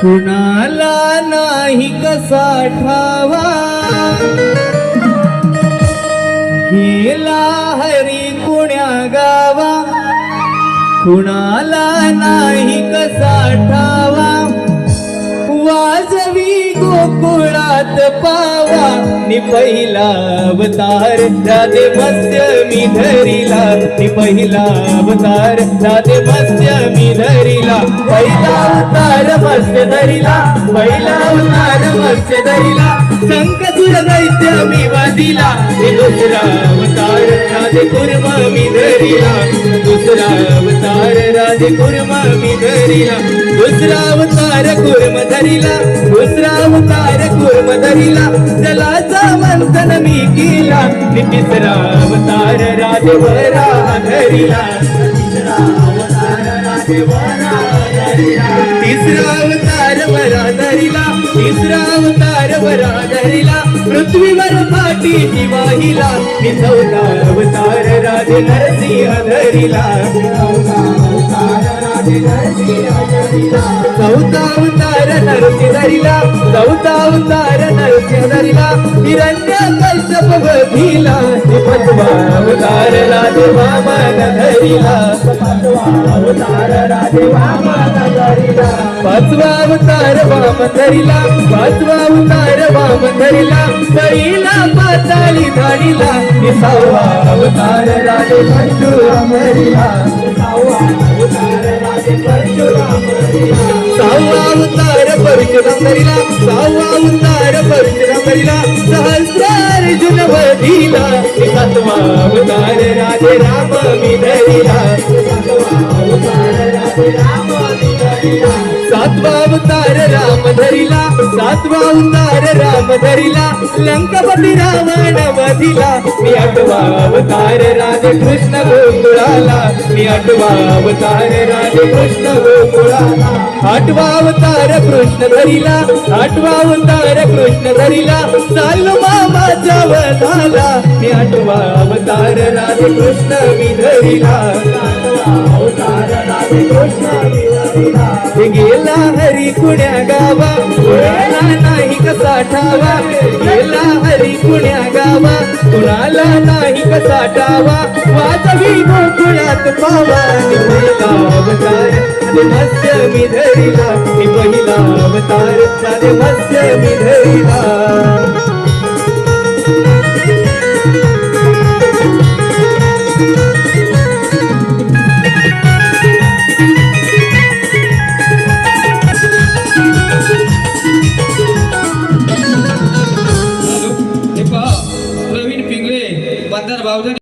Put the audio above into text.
कुणाला नाही कसा ठावा गेला हरी कुण्या गावा, कुणाला नाही कसा ठावा वाजवी गोकुळात पावा नि पहिला अवतार राधे मत्स्य मी धरिला, नि पहिला अवतार राधे मत्स्य मी धरिला, पहिला अवतार मत्स्य धरिला, पहिला अवतार मत्स्य धरिला, संकटुर दैत्य मी वादिला, दुसरा अवतार राधे कुर्म मी धरिला, दुसरा अवतार राधे कुर्म मी धरिला, दुसरा अवतार कुर्म धरिला, दुसरा अवतार कुर्म धरिला, जलाचा मंथन मी केला, तिसरा अवतार राधे वरा धरिला, तिसरा अवतार राधे वरा धरिला, तिसरा अवतार वरा धरिला, तिसरा अवतार वरा धरिला, पृथ्वीवर पाठीची वाहिला, चौथा अवतार राधे नरसिंह धरिला, चौथा अवतार नरसिंह धरिला, चौथा अवतार नरसिंह धरिला, हिरण्य कश्यप वधिला, पाचवा अवतार राधे वामन धरिला, पाचवा अवतार राधे वामन धरिला, पाचवा अवतार वामन धरिला, पाचवा अवतार वामन धरिला, पहिला पाताळी धाडिला, सहावा अवतार राधे परशुराम धरिला, सहावा अवतार राधे परशुराम धरिला, सहावा अवतार परशुराम धरिला, सहावा अवतार परशुराम धरिला, सहस्रार्जुन वधिला, सातवा अवतार राधे राम मी धरिला, सातवा अवतार राधे राम मी धरिला, सातवा अवतार राम धरिला, सातवा अवतार राम धरिला, लंकापती रावण वधिला, मी आठवा अवतार राधे कृष्ण गोकुळाला, मी आठवा अवतार राधे कृष्ण गोकुळाला, आठवा अवतार कृष्ण धरिला, आठवा अवतार कृष्ण धरिला, चालू मामाचा वधाला, मी आठवा अवतार राधे कृष्ण मी धरिला, आठवा अवतार राधे कृष्ण मी धरिला, गेला हरी कुण्या गावा, कुणाला नाही कसा ठावा, गेला हरी कुण्या गावा, कुणाला नाही कसा ठावा, वाजवी गोकुळात पावा, पहिला अवतार राधे मत्स्य मी धरिला, पहिला अवतार राधे मत्स्य मी धरिला. प्रवीण पिंगळे, बंदर बावधन.